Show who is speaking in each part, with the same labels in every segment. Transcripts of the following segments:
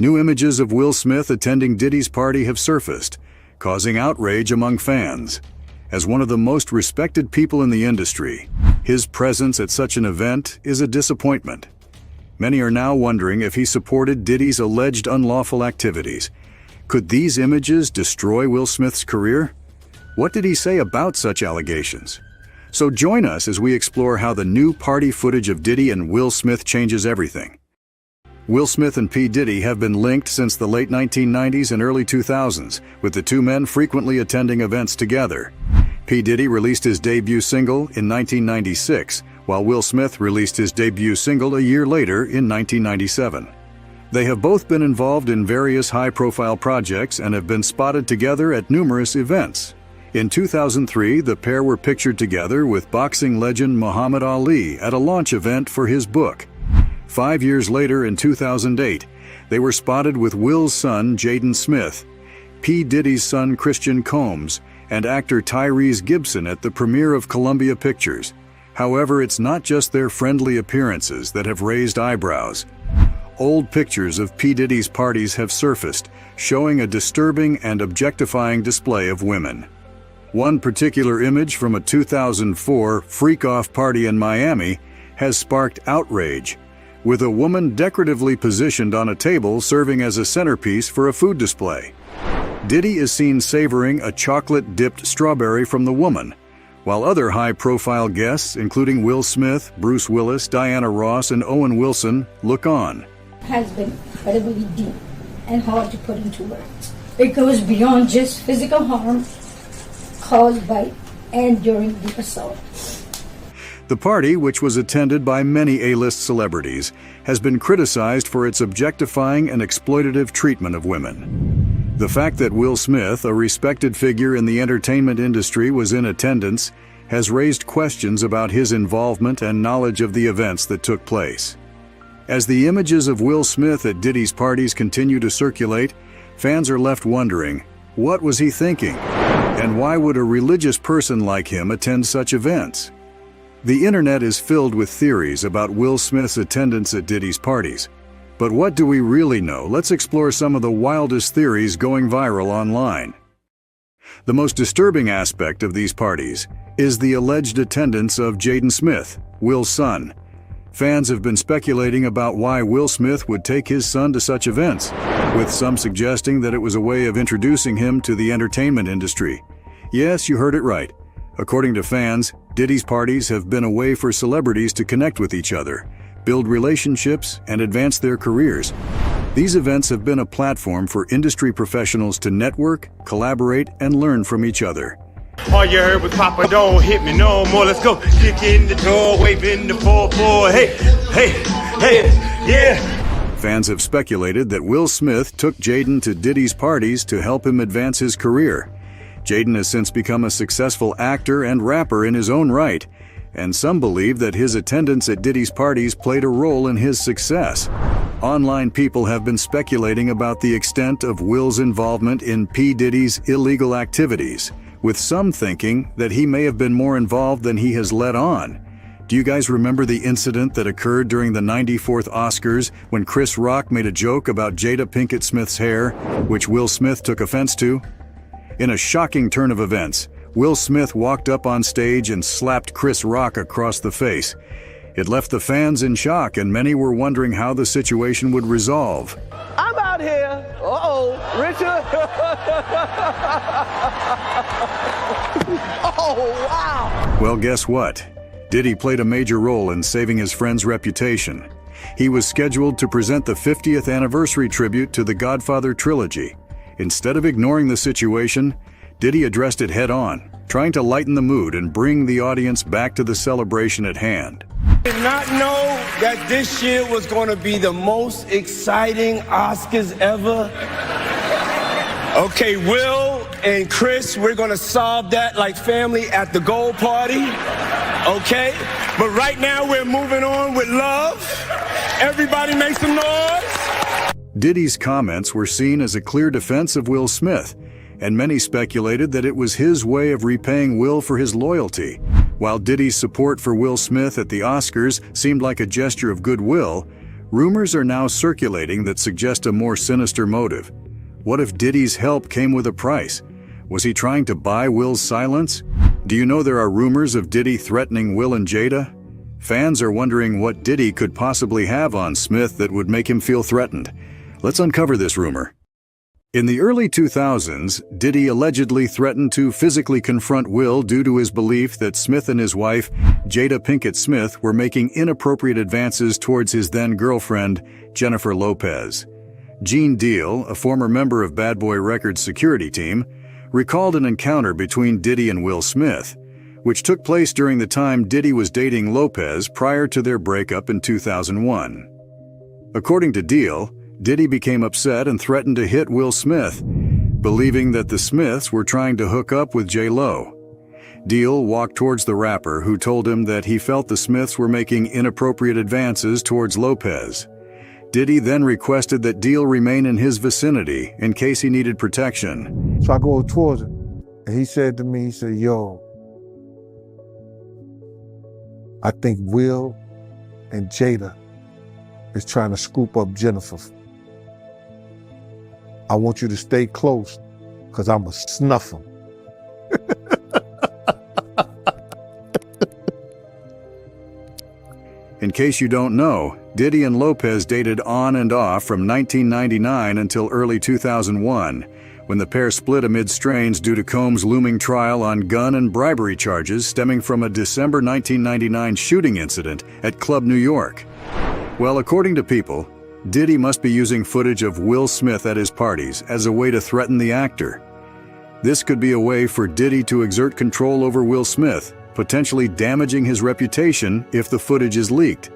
Speaker 1: New images of Will Smith attending Diddy's party have surfaced, causing outrage among fans. As one of the most respected people in the industry, his presence at such an event is a disappointment. Many are now wondering if he supported Diddy's alleged unlawful activities. Could these images destroy Will Smith's career? What did he say about such allegations? So join us as we explore how the new party footage of Diddy and Will Smith changes everything. Will Smith and P. Diddy have been linked since the late 1990s and early 2000s, with the two men frequently attending events together. P. Diddy released his debut single in 1996, while Will Smith released his debut single a year later in 1997. They have both been involved in various high-profile projects and have been spotted together at numerous events. In 2003, the pair were pictured together with boxing legend Muhammad Ali at a launch event for his book. 5 years later, in 2008, they were spotted with Will's son, Jaden Smith, P. Diddy's son, Christian Combs, and actor Tyrese Gibson at the premiere of Columbia Pictures. However, it's not just their friendly appearances that have raised eyebrows. Old pictures of P. Diddy's parties have surfaced, showing a disturbing and objectifying display of women. One particular image from a 2004 freak-off party in Miami has sparked outrage, with a woman decoratively positioned on a table serving as a centerpiece for a food display. Diddy is seen savoring a chocolate-dipped strawberry from the woman, while other high-profile guests, including Will Smith, Bruce Willis, Diana Ross, and Owen Wilson, look on.
Speaker 2: Has been incredibly deep and hard to put into words. It goes beyond just physical harm caused by and during the assault.
Speaker 1: The party, which was attended by many A-list celebrities, has been criticized for its objectifying and exploitative treatment of women. The fact that Will Smith, a respected figure in the entertainment industry, was in attendance has raised questions about his involvement and knowledge of the events that took place. As the images of Will Smith at Diddy's parties continue to circulate, fans are left wondering, what was he thinking? And why would a religious person like him attend such events? The internet is filled with theories about Will Smith's attendance at Diddy's parties. But what do we really know? Let's explore some of the wildest theories going viral online. The most disturbing aspect of these parties is the alleged attendance of Jaden Smith, Will's son. Fans have been speculating about why Will Smith would take his son to such events, with some suggesting that it was a way of introducing him to the entertainment industry. Yes, you heard it right. According to fans, Diddy's parties have been a way for celebrities to connect with each other, build relationships, and advance their careers. These events have been a platform for industry professionals to network, collaborate, and learn from each other.
Speaker 3: All you heard was Papa, don't hit me no more. Let's go. Kick in the door, waving the 4-4. Hey, hey, hey, yeah.
Speaker 1: Fans have speculated that Will Smith took Jaden to Diddy's parties to help him advance his career. Jaden has since become a successful actor and rapper in his own right, and some believe that his attendance at Diddy's parties played a role in his success. Online people have been speculating about the extent of Will's involvement in P. Diddy's illegal activities, with some thinking that he may have been more involved than he has let on. Do you guys remember the incident that occurred during the 94th Oscars when Chris Rock made a joke about Jada Pinkett Smith's hair, which Will Smith took offense to? In a shocking turn of events, Will Smith walked up on stage and slapped Chris Rock across the face. It left the fans in shock, and many were wondering how the situation would resolve.
Speaker 4: I'm out here. Uh-oh, Richard. Oh, wow.
Speaker 1: Well, guess what? Diddy played a major role in saving his friend's reputation. He was scheduled to present the 50th anniversary tribute to the Godfather trilogy. Instead of ignoring the situation, Diddy addressed it head-on, trying to lighten the mood and bring the audience back to the celebration at hand.
Speaker 5: Did not know that this year was going to be the most exciting Oscars ever. Okay, Will and Chris, we're going to solve that like family at the gold party. Okay? But right now we're moving on with love. Everybody make some noise.
Speaker 1: Diddy's comments were seen as a clear defense of Will Smith, and many speculated that it was his way of repaying Will for his loyalty. While Diddy's support for Will Smith at the Oscars seemed like a gesture of goodwill, Rumors are now circulating that suggest a more sinister motive. What if Diddy's help came with a price? Was he trying to buy Will's silence? Do you know there are rumors of Diddy threatening Will and Jada? Fans are wondering what Diddy could possibly have on Smith that would make him feel threatened. Let's uncover this rumor. In the early 2000s, Diddy allegedly threatened to physically confront Will due to his belief that Smith and his wife, Jada Pinkett Smith, were making inappropriate advances towards his then-girlfriend, Jennifer Lopez. Gene Deal, a former member of Bad Boy Records' security team, recalled an encounter between Diddy and Will Smith, which took place during the time Diddy was dating Lopez prior to their breakup in 2001. According to Deal, Diddy became upset and threatened to hit Will Smith, believing that the Smiths were trying to hook up with J-Lo. Deal walked towards the rapper, who told him that he felt the Smiths were making inappropriate advances towards Lopez. Diddy then requested that Deal remain in his vicinity in case he needed protection.
Speaker 6: So I go towards him, and he said to me, he said, yo, I think Will and Jada is trying to scoop up Jennifer. I want you to stay close, because I'm going to snuff him.
Speaker 1: In case you don't know, Diddy and Lopez dated on and off from 1999 until early 2001, when the pair split amid strains due to Combs' looming trial on gun and bribery charges stemming from a December 1999 shooting incident at Club New York. Well, according to People, Diddy must be using footage of Will Smith at his parties as a way to threaten the actor. This could be a way for Diddy to exert control over Will Smith, potentially damaging his reputation if the footage is leaked.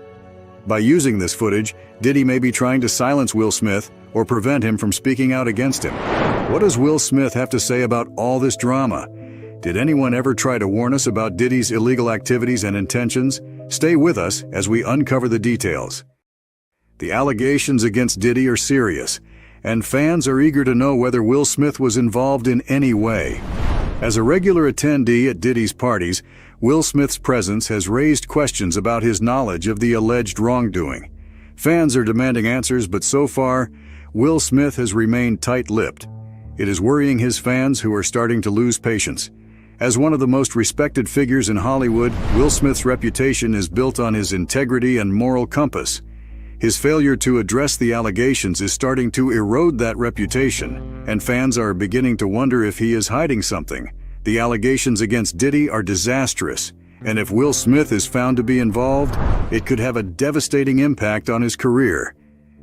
Speaker 1: By using this footage, Diddy may be trying to silence Will Smith or prevent him from speaking out against him. What does Will Smith have to say about all this drama? Did anyone ever try to warn us about Diddy's illegal activities and intentions? Stay with us as we uncover the details. The allegations against Diddy are serious, and fans are eager to know whether Will Smith was involved in any way. As a regular attendee at Diddy's parties, Will Smith's presence has raised questions about his knowledge of the alleged wrongdoing. Fans are demanding answers, but so far, Will Smith has remained tight-lipped. It is worrying his fans, who are starting to lose patience. As one of the most respected figures in Hollywood, Will Smith's reputation is built on his integrity and moral compass. His failure to address the allegations is starting to erode that reputation, and fans are beginning to wonder if he is hiding something. The allegations against Diddy are disastrous, and if Will Smith is found to be involved, it could have a devastating impact on his career.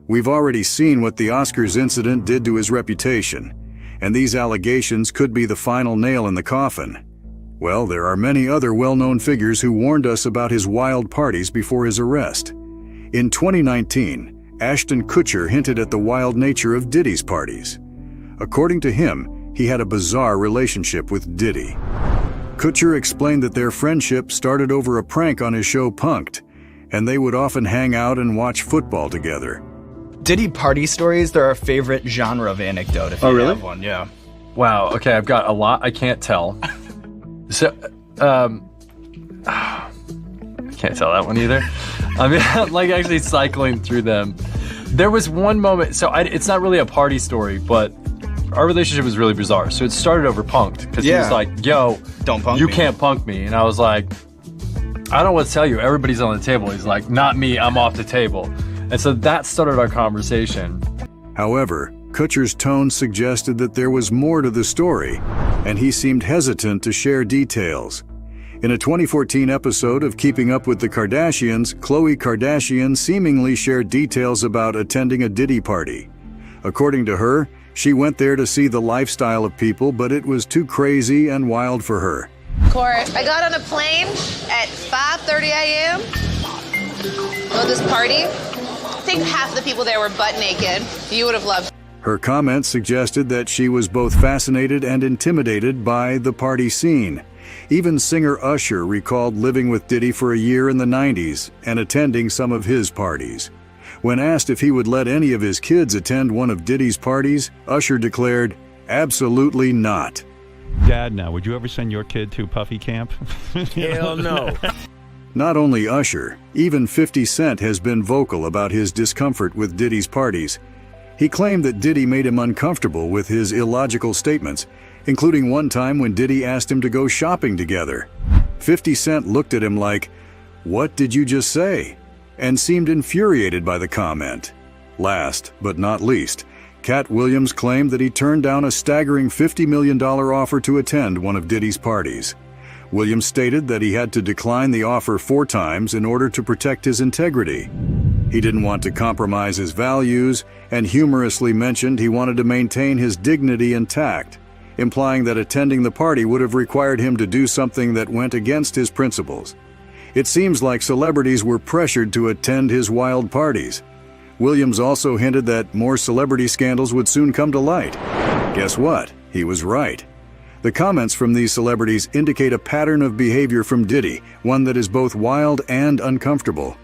Speaker 1: We've already seen what the Oscars incident did to his reputation, and these allegations could be the final nail in the coffin. Well, there are many other well-known figures who warned us about his wild parties before his arrest. In 2019, Ashton Kutcher hinted at the wild nature of Diddy's parties. According to him, he had a bizarre relationship with Diddy. Kutcher explained that their friendship started over a prank on his show Punk'd, and they would often hang out and watch football together.
Speaker 7: Diddy party stories, they're our favorite genre of anecdote, if you
Speaker 8: really?
Speaker 7: have one, yeah.
Speaker 8: Wow, okay, I've got a lot I can't tell. So, I can't tell that one either. I mean, I'm like actually cycling through them. There was one moment, so it's not really a party story, but our relationship was really bizarre. So it started over Punk'd, because he was like, yo,
Speaker 7: don't punk
Speaker 8: you
Speaker 7: me.
Speaker 8: can't punk me. And I was like, I don't know what to tell you. Everybody's on the table. He's like, not me, I'm off the table. And so that started our conversation.
Speaker 1: However, Kutcher's tone suggested that there was more to the story, and he seemed hesitant to share details. In a 2014 episode of Keeping Up with the Kardashians, Khloe Kardashian seemingly shared details about attending a Diddy party. According to her, she went there to see the lifestyle of people, but it was too crazy and wild for her.
Speaker 9: Court, I got on a plane at 5:30 a.m. Go to this party. I think half the people there were butt naked. You would have loved.
Speaker 1: Her comments suggested that she was both fascinated and intimidated by the party scene. Even singer Usher recalled living with Diddy for a year in the 90s and attending some of his parties. When asked if he would let any of his kids attend one of Diddy's parties, Usher declared, "Absolutely not."
Speaker 10: Dad, now, would you ever send your kid to Puffy Camp?
Speaker 5: Hell no.
Speaker 1: Not only Usher, even 50 Cent has been vocal about his discomfort with Diddy's parties. He claimed that Diddy made him uncomfortable with his illogical statements, including one time when Diddy asked him to go shopping together. 50 Cent looked at him like, "What did you just say?" and seemed infuriated by the comment. Last but not least, Cat Williams claimed that he turned down a staggering $50 million offer to attend one of Diddy's parties. Williams stated that he had to decline the offer 4 times in order to protect his integrity. He didn't want to compromise his values and humorously mentioned he wanted to maintain his dignity intact, implying that attending the party would have required him to do something that went against his principles. It seems like celebrities were pressured to attend his wild parties. Williams also hinted that more celebrity scandals would soon come to light. Guess what? He was right. The comments from these celebrities indicate a pattern of behavior from Diddy, one that is both wild and uncomfortable.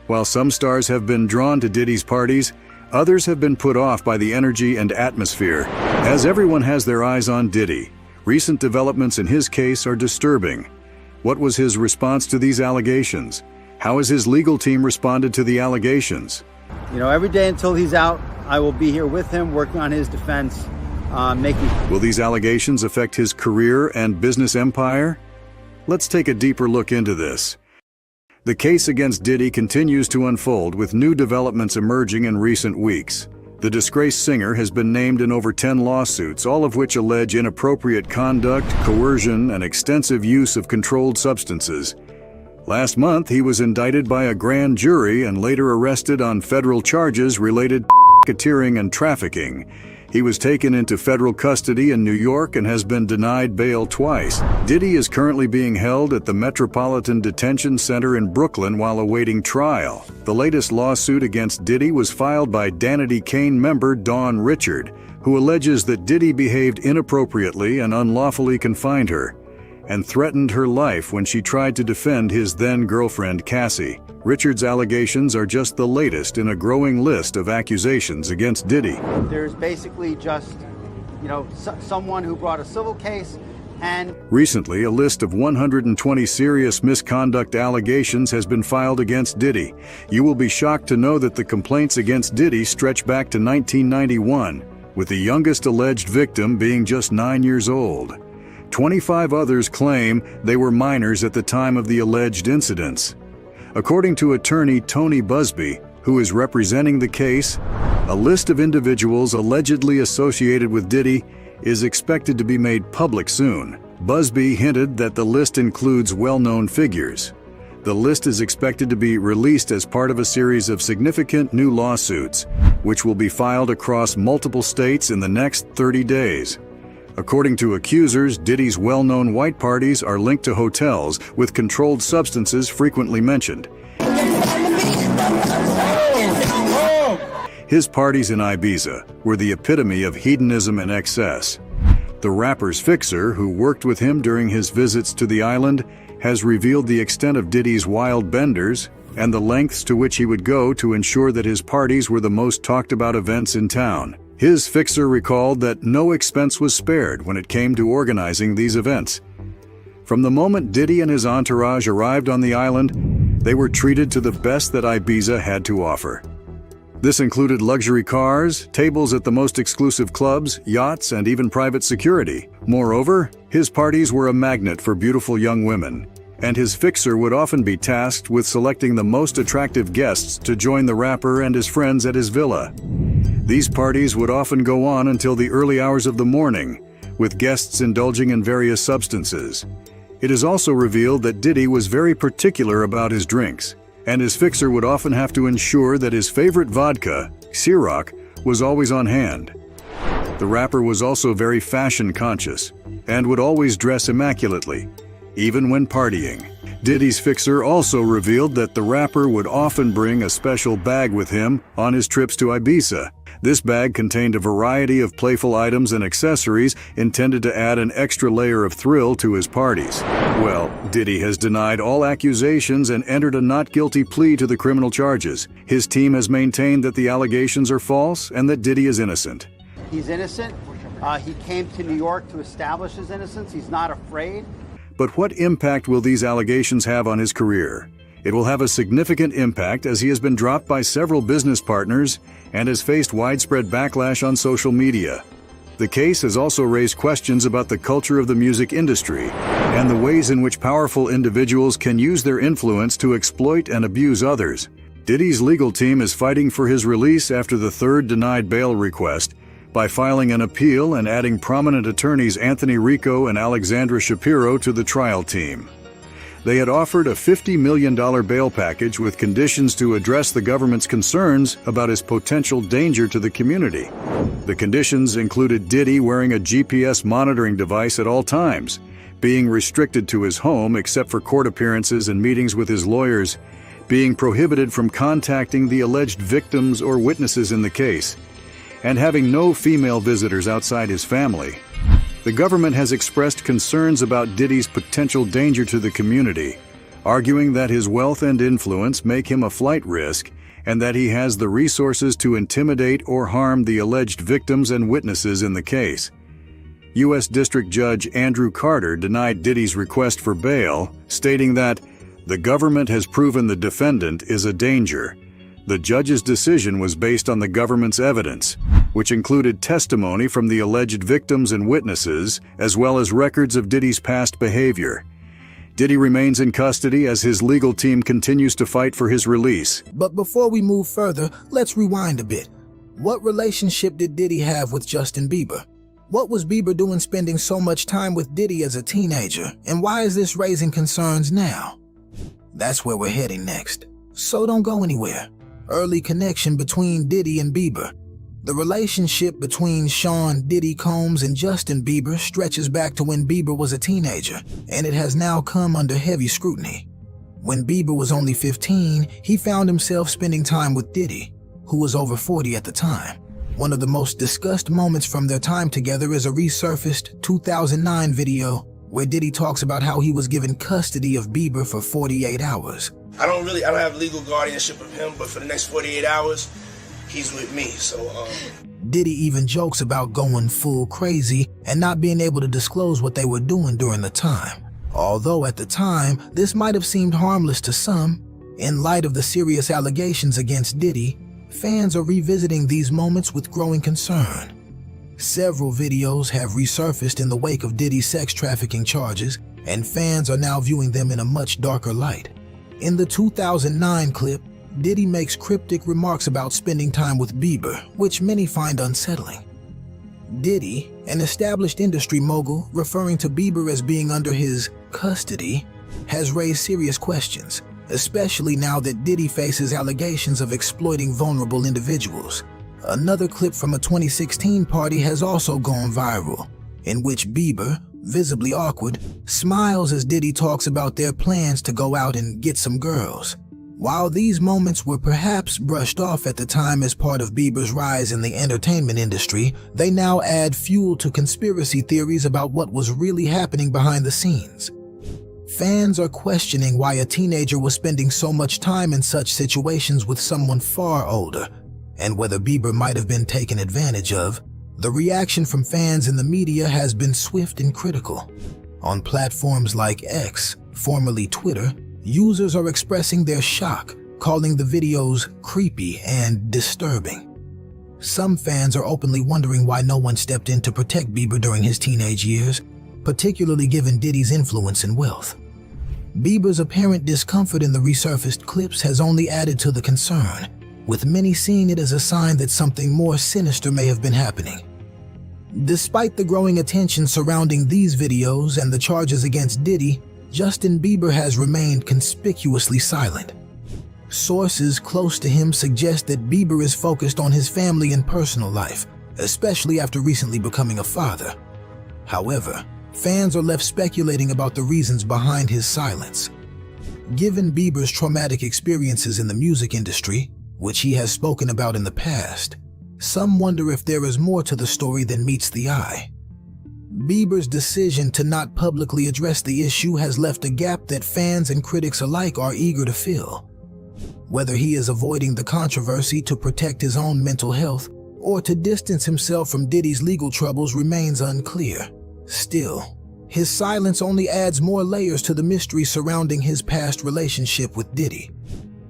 Speaker 1: While some stars have been drawn to Diddy's parties, others have been put off by the energy and atmosphere. As everyone has their eyes on Diddy, recent developments in his case are disturbing. What was his response to these allegations? How has his legal team responded to the allegations?
Speaker 10: You know, every day until he's out, I will be here with him working on his defense.
Speaker 1: Will these allegations affect his career and business empire? Let's take a deeper look into this. The case against Diddy continues to unfold with new developments emerging in recent weeks. The disgraced singer has been named in over 10 lawsuits, all of which allege inappropriate conduct, coercion, and extensive use of controlled substances. Last month, he was indicted by a grand jury and later arrested on federal charges related to racketeering and trafficking. He was taken into federal custody in New York and has been denied bail twice. Diddy is currently being held at the Metropolitan Detention Center in Brooklyn while awaiting trial. The latest lawsuit against Diddy was filed by Danity Kane member Dawn Richard, who alleges that Diddy behaved inappropriately and unlawfully confined her, and threatened her life when she tried to defend his then-girlfriend Cassie. Richard's allegations are just the latest in a growing list of accusations against Diddy.
Speaker 10: There's basically just, someone who brought a civil case and...
Speaker 1: Recently, a list of 120 serious misconduct allegations has been filed against Diddy. You will be shocked to know that the complaints against Diddy stretch back to 1991, with the youngest alleged victim being just 9 years old. 25 others claim they were minors at the time of the alleged incidents. According to attorney Tony Busby, who is representing the case, a list of individuals allegedly associated with Diddy is expected to be made public soon. Busby hinted that the list includes well-known figures. The list is expected to be released as part of a series of significant new lawsuits, which will be filed across multiple states in the next 30 days. According to accusers, Diddy's well-known white parties are linked to hotels with controlled substances frequently mentioned. His parties in Ibiza were the epitome of hedonism and excess. The rapper's fixer, who worked with him during his visits to the island, has revealed the extent of Diddy's wild benders and the lengths to which he would go to ensure that his parties were the most talked about events in town. His fixer recalled that no expense was spared when it came to organizing these events. From the moment Diddy and his entourage arrived on the island, they were treated to the best that Ibiza had to offer. This included luxury cars, tables at the most exclusive clubs, yachts, and even private security. Moreover, his parties were a magnet for beautiful young women, and his fixer would often be tasked with selecting the most attractive guests to join the rapper and his friends at his villa. These parties would often go on until the early hours of the morning, with guests indulging in various substances. It is also revealed that Diddy was very particular about his drinks, and his fixer would often have to ensure that his favorite vodka, Ciroc, was always on hand. The rapper was also very fashion-conscious, and would always dress immaculately, even when partying. Diddy's fixer also revealed that the rapper would often bring a special bag with him on his trips to Ibiza. This bag contained a variety of playful items and accessories intended to add an extra layer of thrill to his parties. Well, Diddy has denied all accusations and entered a not guilty plea to the criminal charges. His team has maintained that the allegations are false and that Diddy is innocent.
Speaker 10: He's innocent. He came to New York to establish his innocence. He's not afraid.
Speaker 1: But what impact will these allegations have on his career? It will have a significant impact as he has been dropped by several business partners and has faced widespread backlash on social media. The case has also raised questions about the culture of the music industry and the ways in which powerful individuals can use their influence to exploit and abuse others. Diddy's legal team is fighting for his release after the third denied bail request by filing an appeal and adding prominent attorneys Anthony Rico and Alexandra Shapiro to the trial team. They had offered a $50 million bail package with conditions to address the government's concerns about his potential danger to the community. The conditions included Diddy wearing a GPS monitoring device at all times, being restricted to his home except for court appearances and meetings with his lawyers, being prohibited from contacting the alleged victims or witnesses in the case, and having no female visitors outside his family. The government has expressed concerns about Diddy's potential danger to the community, arguing that his wealth and influence make him a flight risk and that he has the resources to intimidate or harm the alleged victims and witnesses in the case. U.S. District Judge Andrew Carter denied Diddy's request for bail, stating that the government has proven the defendant is a danger. The judge's decision was based on the government's evidence, which included testimony from the alleged victims and witnesses, as well as records of Diddy's past behavior. Diddy remains in custody as his legal team continues to fight for his release.
Speaker 11: But before we move further, let's rewind a bit. What relationship did Diddy have with Justin Bieber? What was Bieber doing spending so much time with Diddy as a teenager, and why is this raising concerns now? That's where we're heading next. So don't go anywhere. Early connection between Diddy and Bieber. The relationship between Sean Diddy Combs and Justin Bieber stretches back to when Bieber was a teenager, and it has now come under heavy scrutiny. When Bieber was only 15, he found himself spending time with Diddy, who was over 40 at the time. One of the most discussed moments from their time together is a resurfaced 2009 video where Diddy talks about how he was given custody of Bieber for 48 hours.
Speaker 12: I don't have legal guardianship of him, but for the next 48 hours, he's with me, so
Speaker 11: Diddy even jokes about going full crazy and not being able to disclose what they were doing during the time. Although at the time, this might have seemed harmless to some, in light of the serious allegations against Diddy, fans are revisiting these moments with growing concern. Several videos have resurfaced in the wake of Diddy's sex trafficking charges, and fans are now viewing them in a much darker light. In the 2009 clip, Diddy makes cryptic remarks about spending time with Bieber, which many find unsettling. Diddy, an established industry mogul referring to Bieber as being under his custody, has raised serious questions, especially now that Diddy faces allegations of exploiting vulnerable individuals. Another clip from a 2016 party has also gone viral, in which Bieber, visibly awkward, smiles as Diddy talks about their plans to go out and get some girls. While these moments were perhaps brushed off at the time as part of Bieber's rise in the entertainment industry, they now add fuel to conspiracy theories about what was really happening behind the scenes. Fans are questioning why a teenager was spending so much time in such situations with someone far older, and whether Bieber might have been taken advantage of. The reaction from fans in the media has been swift and critical. On platforms like X, formerly Twitter, users are expressing their shock, calling the videos creepy and disturbing. Some fans are openly wondering why no one stepped in to protect Bieber during his teenage years, particularly given Diddy's influence and wealth. Bieber's apparent discomfort in the resurfaced clips has only added to the concern, with many seeing it as a sign that something more sinister may have been happening. Despite the growing attention surrounding these videos and the charges against Diddy, Justin Bieber has remained conspicuously silent. Sources close to him suggest that Bieber is focused on his family and personal life, especially after recently becoming a father. However, fans are left speculating about the reasons behind his silence. Given Bieber's traumatic experiences in the music industry, which he has spoken about in the past, some wonder if there is more to the story than meets the eye. Bieber's decision to not publicly address the issue has left a gap that fans and critics alike are eager to fill. Whether he is avoiding the controversy to protect his own mental health or to distance himself from Diddy's legal troubles remains unclear. Still, His silence only adds more layers to the mystery surrounding his past relationship with Diddy.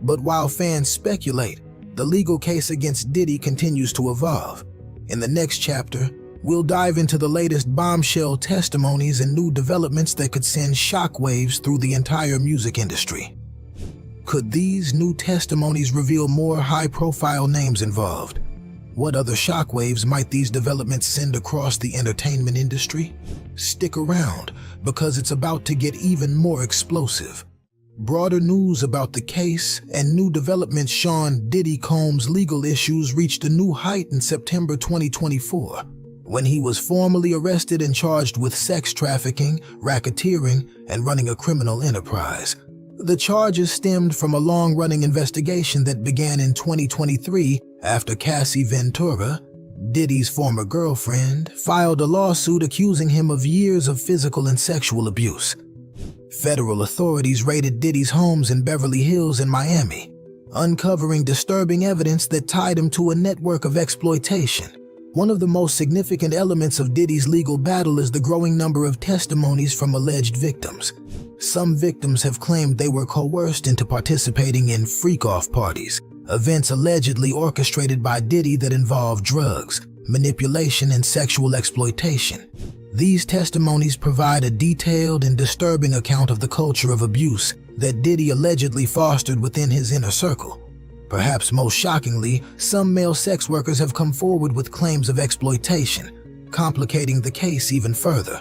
Speaker 11: But while fans speculate, the legal case against Diddy continues to evolve. In the next chapter, we'll dive into the latest bombshell testimonies and new developments that could send shockwaves through the entire music industry. Could these new testimonies reveal more high-profile names involved? What other shockwaves might these developments send across the entertainment industry? Stick around, because it's about to get even more explosive. Broader news about the case and new developments. Sean Diddy Combs' legal issues reached a new height in September 2024, when he was formally arrested and charged with sex trafficking, racketeering, and running a criminal enterprise. The charges stemmed from a long-running investigation that began in 2023 after Cassie Ventura, Diddy's former girlfriend, filed a lawsuit accusing him of years of physical and sexual abuse. Federal authorities raided Diddy's homes in Beverly Hills and Miami, uncovering disturbing evidence that tied him to a network of exploitation. One of the most significant elements of Diddy's legal battle is the growing number of testimonies from alleged victims. Some victims have claimed they were coerced into participating in freak-off parties, events allegedly orchestrated by Diddy that involve drugs, manipulation, and sexual exploitation. These testimonies provide a detailed and disturbing account of the culture of abuse that Diddy allegedly fostered within his inner circle. Perhaps most shockingly, some male sex workers have come forward with claims of exploitation, complicating the case even further.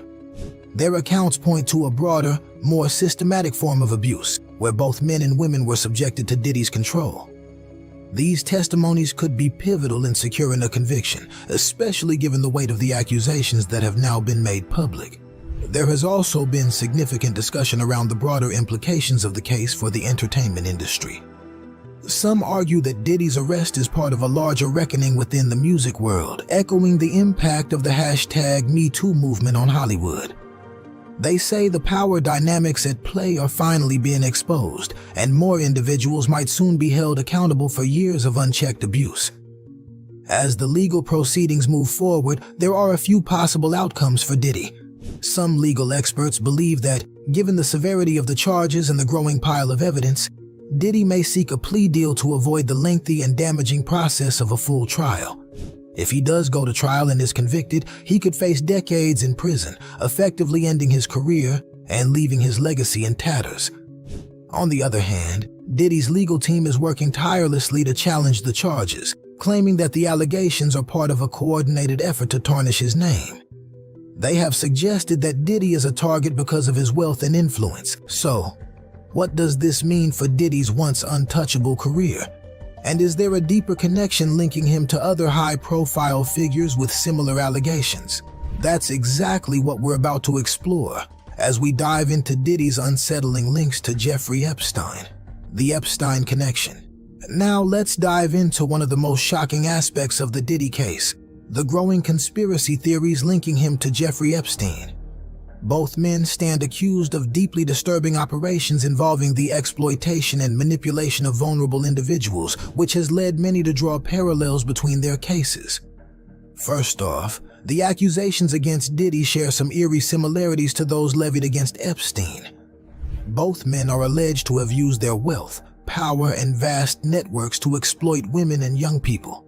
Speaker 11: Their accounts point to a broader, more systematic form of abuse, where both men and women were subjected to Diddy's control. These testimonies could be pivotal in securing a conviction, especially given the weight of the accusations that have now been made public. There has also been significant discussion around the broader implications of the case for the entertainment industry. Some argue that Diddy's arrest is part of a larger reckoning within the music world, echoing the impact of the #MeToo movement on Hollywood. They say the power dynamics at play are finally being exposed, and more individuals might soon be held accountable for years of unchecked abuse. As the legal proceedings move forward, there are a few possible outcomes for Diddy. Some legal experts believe that, given the severity of the charges and the growing pile of evidence, Diddy may seek a plea deal to avoid the lengthy and damaging process of a full trial. If he does go to trial and is convicted, he could face decades in prison, effectively ending his career and leaving his legacy in tatters. On the other hand, Diddy's legal team is working tirelessly to challenge the charges, claiming that the allegations are part of a coordinated effort to tarnish his name. They have suggested that Diddy is a target because of his wealth and influence. So, what does this mean for Diddy's once untouchable career? And is there a deeper connection linking him to other high-profile figures with similar allegations? That's exactly what we're about to explore as we dive into Diddy's unsettling links to Jeffrey Epstein, the Epstein connection. Now let's dive into one of the most shocking aspects of the Diddy case, the growing conspiracy theories linking him to Jeffrey Epstein. Both men stand accused of deeply disturbing operations involving the exploitation and manipulation of vulnerable individuals, which has led many to draw parallels between their cases. First off, the accusations against Diddy share some eerie similarities to those levied against Epstein. Both men are alleged to have used their wealth, power, and vast networks to exploit women and young people.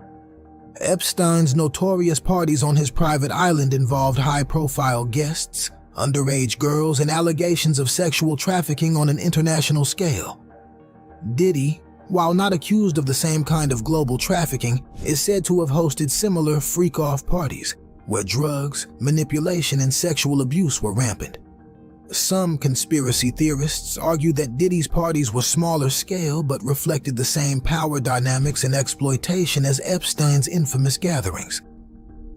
Speaker 11: Epstein's notorious parties on his private island involved high-profile guests, underage girls, and allegations of sexual trafficking on an international scale. Diddy, while not accused of the same kind of global trafficking, is said to have hosted similar freak-off parties, where drugs, manipulation, and sexual abuse were rampant. Some conspiracy theorists argue that Diddy's parties were smaller scale but reflected the same power dynamics and exploitation as Epstein's infamous gatherings.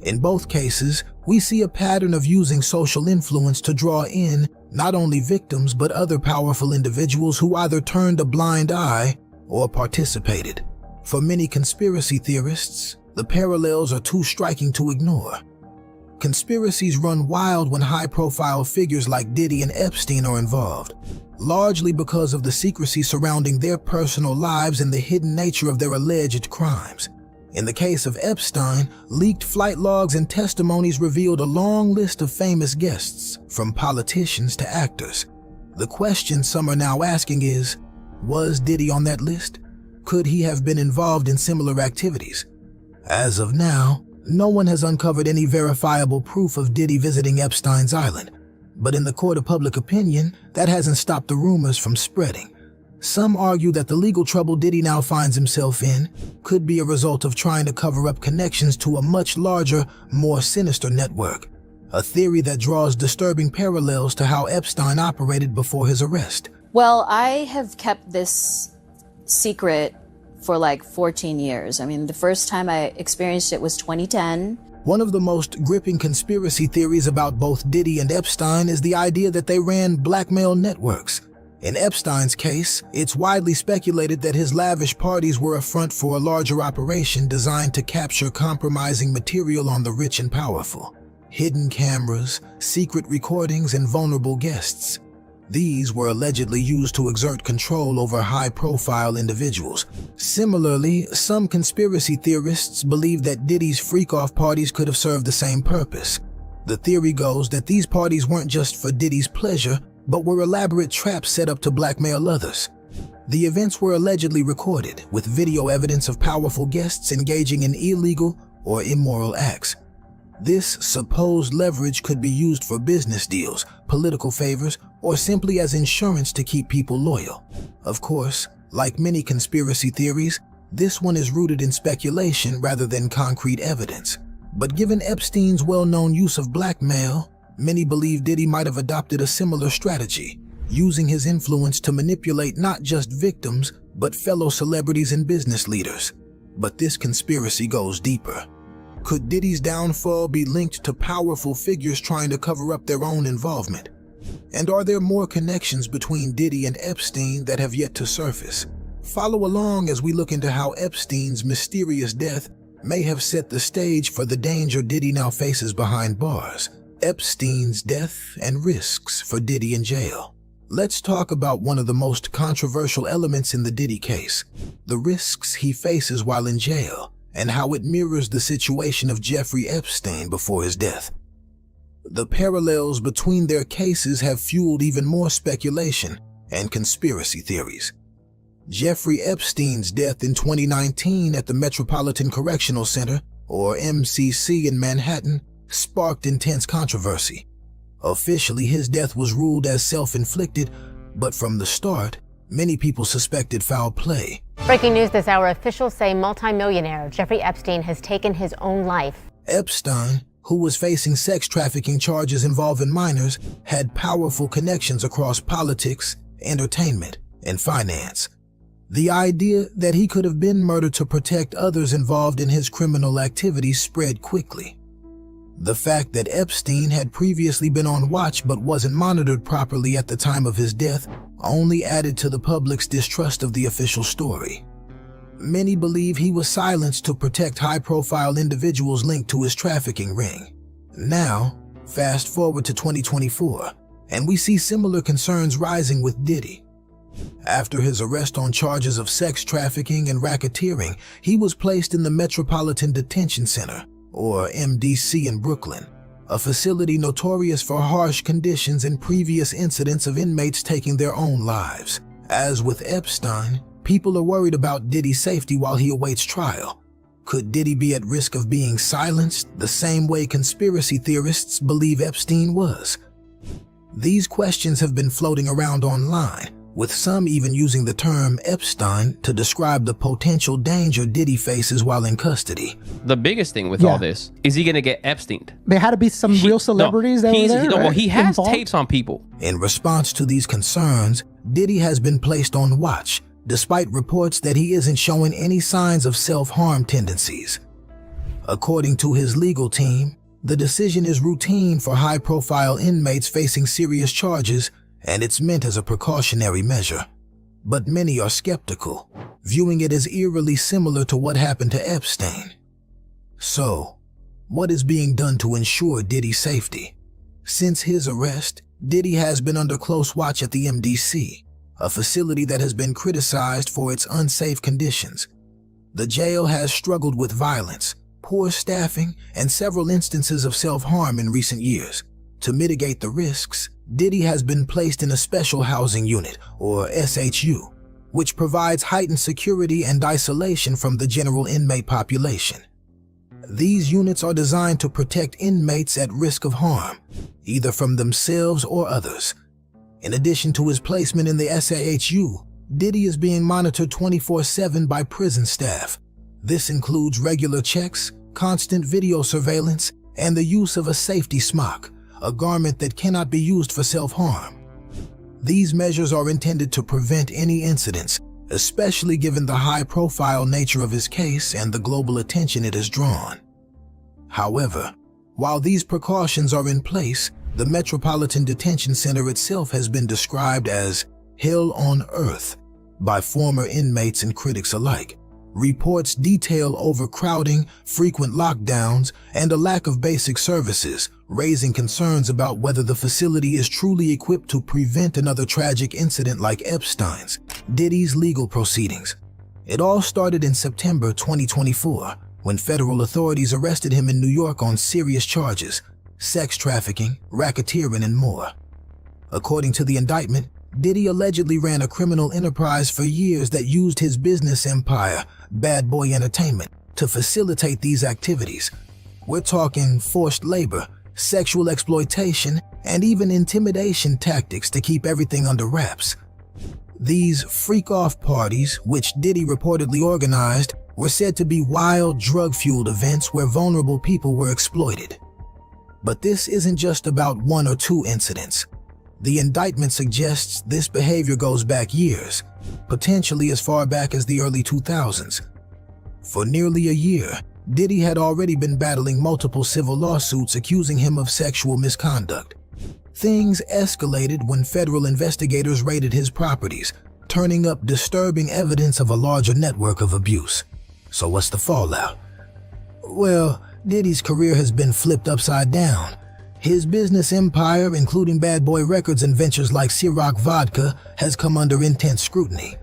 Speaker 11: In both cases, we see a pattern of using social influence to draw in not only victims but other powerful individuals who either turned a blind eye or participated. For many conspiracy theorists, the parallels are too striking to ignore. Conspiracies run wild when high-profile figures like Diddy and Epstein are involved, largely because of the secrecy surrounding their personal lives and the hidden nature of their alleged crimes. In the case of Epstein, leaked flight logs and testimonies revealed a long list of famous guests, from politicians to actors. The question some are now asking is, was Diddy on that list? Could he have been involved in similar activities? As of now, no one has uncovered any verifiable proof of Diddy visiting Epstein's island. But in the court of public opinion, that hasn't stopped the rumors from spreading. Some argue that the legal trouble Diddy now finds himself in could be a result of trying to cover up connections to a much larger, more sinister network, a theory that draws disturbing parallels to how Epstein operated before his arrest.
Speaker 13: Well, I have kept this secret for like 14 years. I mean, the first time I experienced it was 2010.
Speaker 11: One of the most gripping conspiracy theories about both Diddy and Epstein is the idea that they ran blackmail networks. In Epstein's case, it's widely speculated that his lavish parties were a front for a larger operation designed to capture compromising material on the rich and powerful. Hidden cameras, secret recordings, and vulnerable guests. These were allegedly used to exert control over high-profile individuals. Similarly, some conspiracy theorists believe that Diddy's freak-off parties could have served the same purpose. The theory goes that these parties weren't just for Diddy's pleasure, but were elaborate traps set up to blackmail others. The events were allegedly recorded, with video evidence of powerful guests engaging in illegal or immoral acts. This supposed leverage could be used for business deals, political favors, or simply as insurance to keep people loyal. Of course, like many conspiracy theories, this one is rooted in speculation rather than concrete evidence. But given Epstein's well-known use of blackmail, many believe Diddy might have adopted a similar strategy, using his influence to manipulate not just victims, but fellow celebrities and business leaders. But this conspiracy goes deeper. Could Diddy's downfall be linked to powerful figures trying to cover up their own involvement? And are there more connections between Diddy and Epstein that have yet to surface? Follow along as we look into how Epstein's mysterious death may have set the stage for the danger Diddy now faces behind bars. Epstein's death and risks for Diddy in jail. Let's talk about one of the most controversial elements in the Diddy case, the risks he faces while in jail, and how it mirrors the situation of Jeffrey Epstein before his death. The parallels between their cases have fueled even more speculation and conspiracy theories. Jeffrey Epstein's death in 2019 at the Metropolitan Correctional Center, or MCC in Manhattan, sparked intense controversy. Officially, his death was ruled as self-inflicted, but from the start, many people suspected foul play.
Speaker 14: Breaking news this hour, officials say multimillionaire Jeffrey Epstein has taken his own life.
Speaker 11: Epstein, who was facing sex trafficking charges involving minors, had powerful connections across politics, entertainment, and finance. The idea that he could have been murdered to protect others involved in his criminal activities spread quickly. The fact that Epstein had previously been on watch but wasn't monitored properly at the time of his death only added to the public's distrust of the official story. Many believe he was silenced to protect high-profile individuals linked to his trafficking ring. Now, fast forward to 2024, and we see similar concerns rising with Diddy. After his arrest on charges of sex trafficking and racketeering, he was placed in the Metropolitan Detention Center, or MDC in Brooklyn, a facility notorious for harsh conditions and previous incidents of inmates taking their own lives. As with Epstein, people are worried about Diddy's safety while he awaits trial. Could Diddy be at risk of being silenced the same way conspiracy theorists believe Epstein was? These questions have been floating around online, with some even using the term Epstein to describe the potential danger Diddy faces while in custody.
Speaker 15: The biggest thing with all this is he going to get Epsteined.
Speaker 16: There had to be some real celebrities that were there, right?
Speaker 15: Well, he has
Speaker 16: Involved?
Speaker 15: tapes on people.
Speaker 11: In response to these concerns, Diddy has been placed on watch, despite reports that he isn't showing any signs of self-harm tendencies. According to his legal team, the decision is routine for high-profile inmates facing serious charges, and it's meant as a precautionary measure. But many are skeptical, viewing it as eerily similar to what happened to Epstein. So, what is being done to ensure Diddy's safety? Since his arrest, Diddy has been under close watch at the MDC, a facility that has been criticized for its unsafe conditions. The jail has struggled with violence, poor staffing, and several instances of self-harm in recent years. To mitigate the risks, Diddy has been placed in a special housing unit, or SHU, which provides heightened security and isolation from the general inmate population. These units are designed to protect inmates at risk of harm, either from themselves or others. In addition to his placement in the SHU, Diddy is being monitored 24/7 by prison staff. This includes regular checks, constant video surveillance, and the use of a safety smock, a garment that cannot be used for self-harm. These measures are intended to prevent any incidents, especially given the high-profile nature of his case and the global attention it has drawn. However, while these precautions are in place, the Metropolitan Detention Center itself has been described as hell on earth by former inmates and critics alike. Reports detail overcrowding, frequent lockdowns, and a lack of basic services, raising concerns about whether the facility is truly equipped to prevent another tragic incident like Epstein's. Diddy's legal proceedings. It all started in September 2024, when federal authorities arrested him in New York on serious charges: sex trafficking, racketeering, and more. According to the indictment, Diddy allegedly ran a criminal enterprise for years that used his business empire, Bad Boy Entertainment, to facilitate these activities. We're talking forced labor, sexual exploitation, and even intimidation tactics to keep everything under wraps. These freak-off parties, which Diddy reportedly organized, were said to be wild, drug-fueled events where vulnerable people were exploited. But this isn't just about one or two incidents. The indictment suggests this behavior goes back years, potentially as far back as the early 2000s. For nearly a year, Diddy had already been battling multiple civil lawsuits accusing him of sexual misconduct. Things escalated when federal investigators raided his properties, turning up disturbing evidence of a larger network of abuse. So what's the fallout? Well, Diddy's career has been flipped upside down. His business empire, including Bad Boy Records and ventures like Ciroc Vodka, has come under intense scrutiny.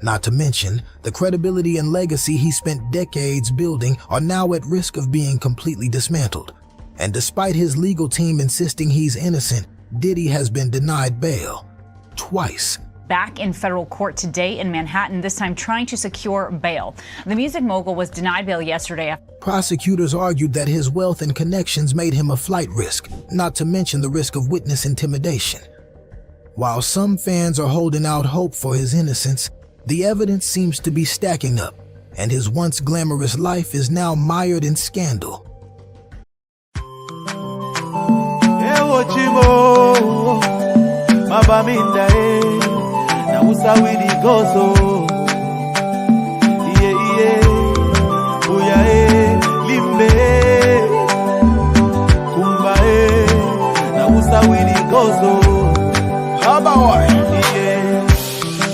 Speaker 11: Not to mention, the credibility and legacy he spent decades building are now at risk of being completely dismantled. And despite his legal team insisting he's innocent, Diddy has been denied bail. Twice.
Speaker 17: Back in federal court today in Manhattan, this time trying to secure bail. The music mogul was denied bail yesterday.
Speaker 11: Prosecutors argued that his wealth and connections made him a flight risk, not to mention the risk of witness intimidation. While some fans are holding out hope for his innocence, the evidence seems to be stacking up, and his once glamorous life is now mired in scandal.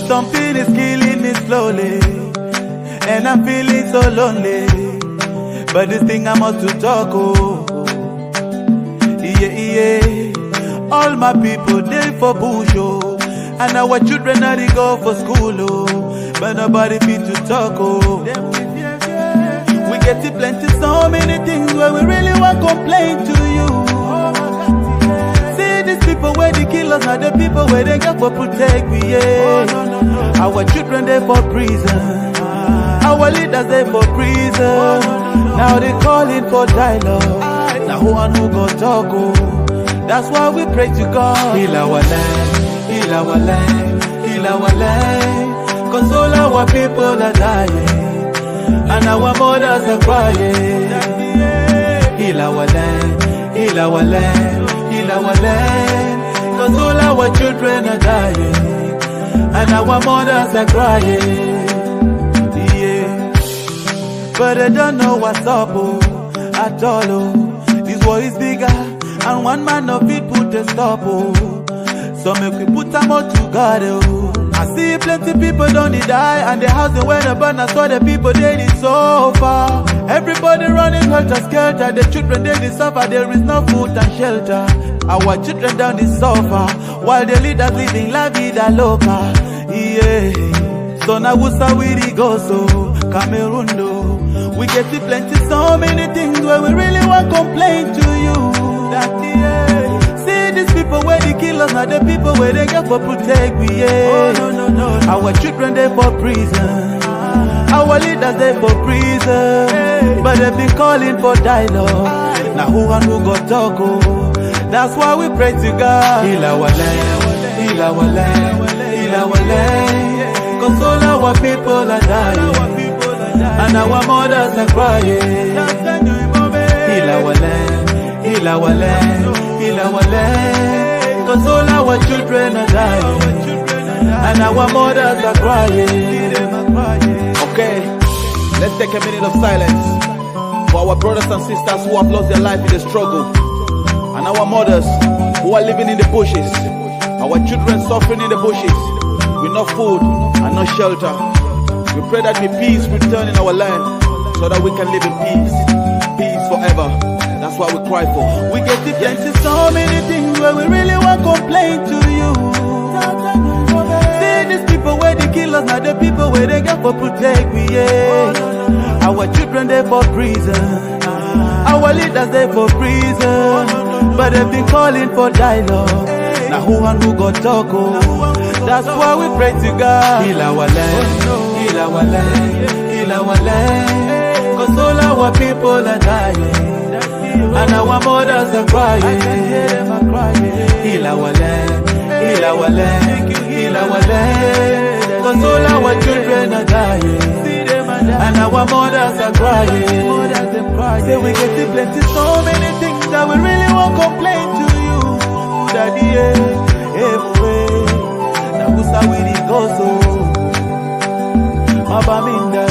Speaker 18: Something is killing me slowly, and I'm feeling so lonely. But this thing I must to talk, oh. All my people, they for bush, oh. And our children now they go for school, oh. But nobody fit to talk, oh. We get to plenty, so many things where we really want to complain to you. See these people where they kill us, not the people where they got for protect me, yeah. Our children they for prison, our leaders they for prison. Now they calling for dialogue. Now who and who go talk, oh. That's why we pray to God. Heal our land, heal our land, heal our land. Console our people are dying, and our mothers are crying. Heal our land, heal our land, heal our land. Console our children are dying, and our mothers are crying. Yeah, but I don't know what's up, oh, at all, oh. This war is bigger, and one man of it put a stop, oh. So make we put them all together, oh. I see plenty people don't die, and the house where the burn, I saw the people they did so far. Everybody running helter skelter, the children they did suffer, there is no food and shelter. Our children down the suffer, while the leaders living la vida loca, yeah. So now who's how we go so? Cameroon though. We get to plenty, so many things where we really want complain to you. See these people where they kill us, not the people where they get for protect we, yeah. Our children they for prison, our leaders they for prison, but they've been calling for dialogue. Now who and who got talk, oh. That's why we pray to God. Heal our land, heal our land, heal our land. Cause all our people are dying, and our mothers are crying. Heal our land, heal our land, heal our land. Cause all our children are dying, and our mothers are crying.
Speaker 19: Okay, let's take a minute of silence for our brothers and sisters who have lost their life in the struggle, and our mothers who are living in the bushes, our children suffering in the bushes with no food and no shelter. We pray that may peace return in our land so that we can live in peace, peace forever. That's what we cry for.
Speaker 18: We get to plenty, so many things where we really want complain to you. See these people where they kill us, not the people where they get for protect we, yeah. Our children they for prison, our leaders they for prison, but they've been calling for dialogue. Now who and who got talk, oh. That's why we pray to God. Heal our land, heal our land, heal our land. Cause all our people are dying, and our mothers are crying. Heal our land, heal our land, heal our land. Cause all our children are dying, and our mothers are crying. Say we get to plenty, so many things that we really want complain to you, Daddy, yeah, everywhere. Now who's we go so? Mabaminda,